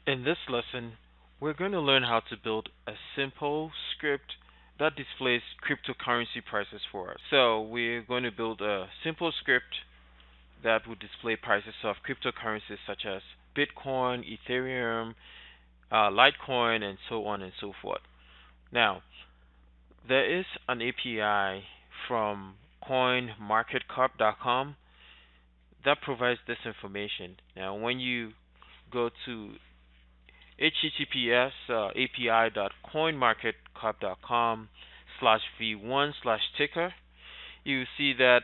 In this lesson, we're going to learn how to build a simple script that displays cryptocurrency prices for us. So, we're going to build a simple script that would display prices of cryptocurrencies such as Bitcoin, Ethereum, Litecoin, and so on and so forth. Now, there is an API from coinmarketcap.com that provides this information. Now, when you go to https api.coinmarketcap.com /v1/ticker, you see that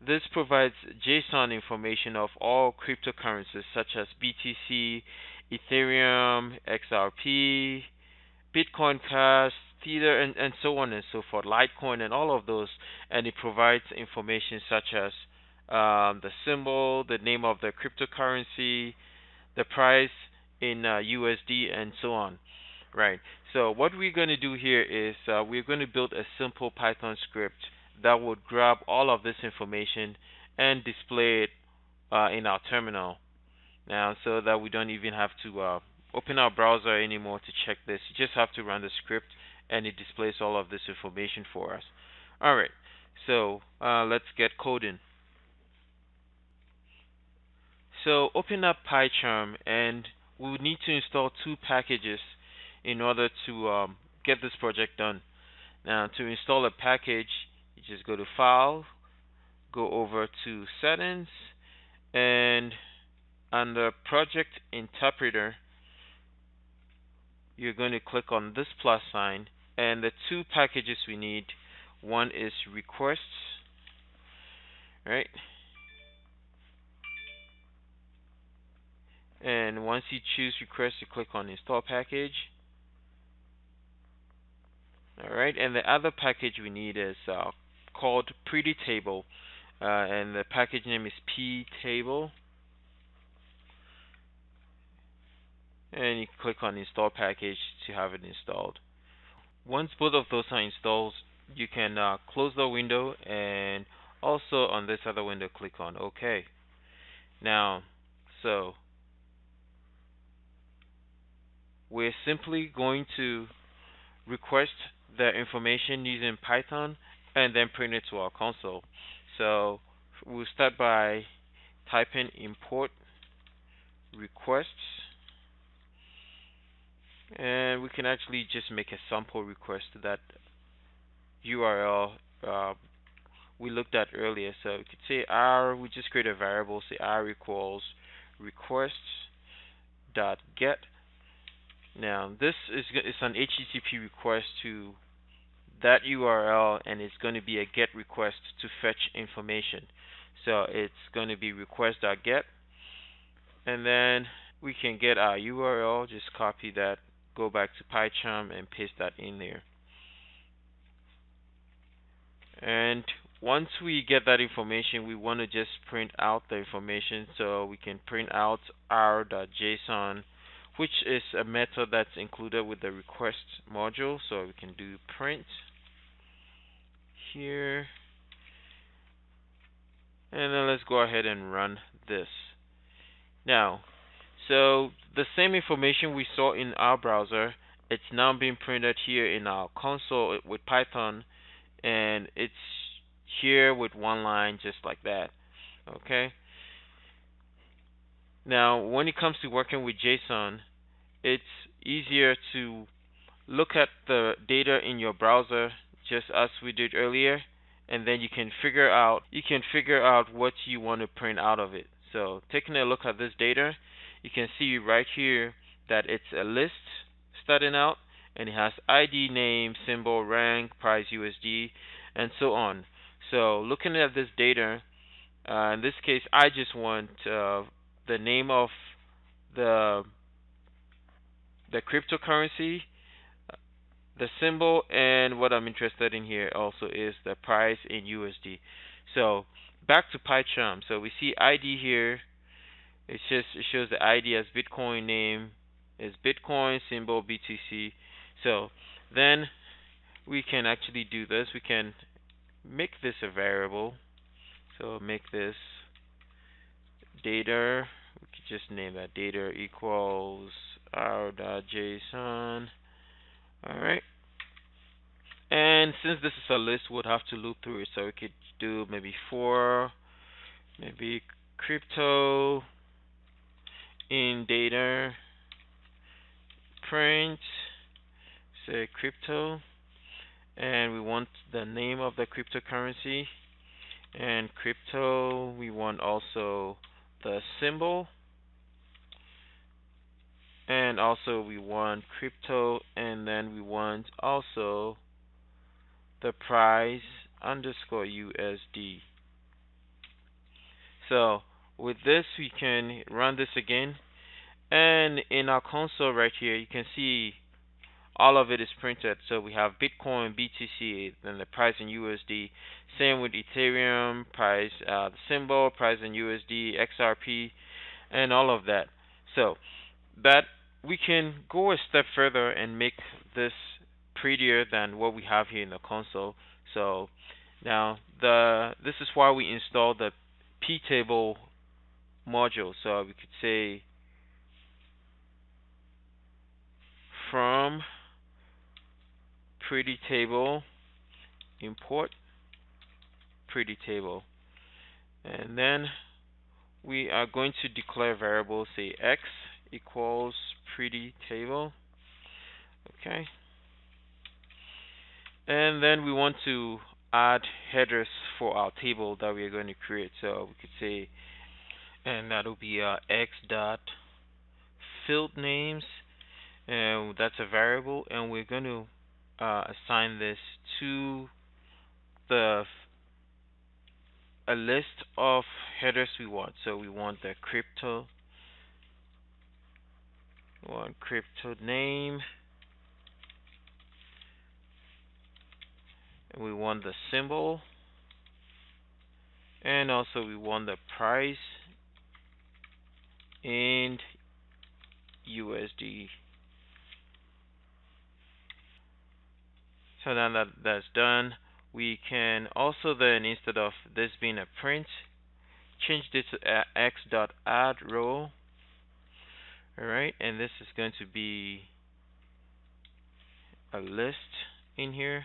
this provides JSON information of all cryptocurrencies such as BTC, Ethereum, XRP, Bitcoin Cash, Tether, and so on and so forth, Litecoin, and all of those. And it provides information such as the symbol, the name of the cryptocurrency, the price in USD, and so on. Right. So what we're going to do here is we're going to build a simple Python script that would grab all of this information and display it in our terminal. Now, so that we don't even have to open our browser anymore to check this. You just have to run the script, and it displays all of this information for us. All right. So let's get coding. So open up PyCharm, and we would need to install two packages in order to get this project done. Now, to install a package, you just go to File, go over to Settings, and under Project Interpreter, you're going to click on this plus sign, and the two packages we need, one is requests, right? And once you choose request, you click on install package. All right, and the other package we need is called Pretty Table, and the package name is ptable. And you click on install package to have it installed. Once both of those are installed, you can close the window, and also on this other window, click on OK. Now, so we're simply going to request the information using Python and then print it to our console. So we'll start by typing import requests, and we can actually just make a sample request to that URL we looked at earlier. So we could say R, we just create a variable, say R equals requests dot get. Now this is an HTTP request to that URL, and it's going to be a GET request to fetch information. So it's going to be request.get, and then we can get our URL, just copy that, go back to PyCharm, and paste that in there. And once we get that information, we want to just print out the information, so we can print out r.json, which is a method that's included with the request module. So we can do print here, and then let's go ahead and run this. Now, so the same information we saw in our browser, it's now being printed here in our console with Python, and it's here with one line just like that. Okay. Now, when it comes to working with JSON, it's easier to look at the data in your browser just as we did earlier, and then you can figure out what you want to print out of it. So taking a look at this data, you can see right here that it's a list starting out, and it has ID, name, symbol, rank, price, USD, and so on. So looking at this data, in this case, I just want the name of the cryptocurrency, the symbol, and what I'm interested in here also is the price in USD. So back to PyCharm. So we see ID here. It shows the ID as Bitcoin, name is Bitcoin, symbol BTC. So then we can actually do this. We can make this a variable. So make this data. We could just name that data equals r.json. All right. And since this is a list, we'll have to loop through it. So we could do maybe for maybe crypto in data print, say crypto, and we want the name of the cryptocurrency, and crypto we want also the symbol, and also we want crypto, and then we want also the price underscore USD. So with this we can run this again, and in our console right here you can see all of it is printed. So we have Bitcoin, BTC, then the price in USD. Same with Ethereum, price, the symbol, price in USD, XRP, and all of that. So that we can go a step further and make this prettier than what we have here in the console. So now this is why we installed the ptable module. So we could say from pretty table import pretty table, and then we are going to declare variable, say x equals pretty table. Okay, and then we want to add headers for our table that we are going to create. So we could say, and that'll be x dot field names, and that's a variable, and we're going to assign this to the a list of headers we want. So we want the crypto name, and we want the symbol, and also we want the price in USD. So now that that's done, we can also then, instead of this being a print, change this to x.add row. Alright, and this is going to be a list in here.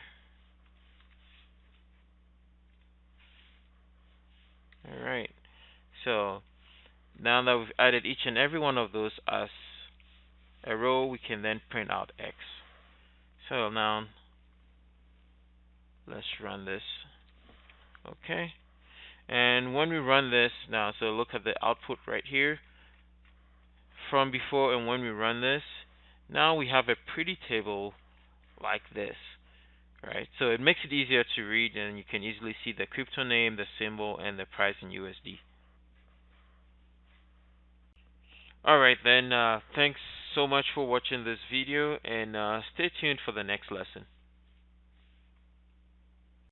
Alright, so now that we've added each and every one of those as a row, we can then print out X. So now let's run this. Okay, and when we run this now, so look at the output right here from before, and when we run this, now we have a pretty table like this. Right, so it makes it easier to read, and you can easily see the crypto name, the symbol, and the price in USD. Alright then, thanks so much for watching this video, and stay tuned for the next lesson.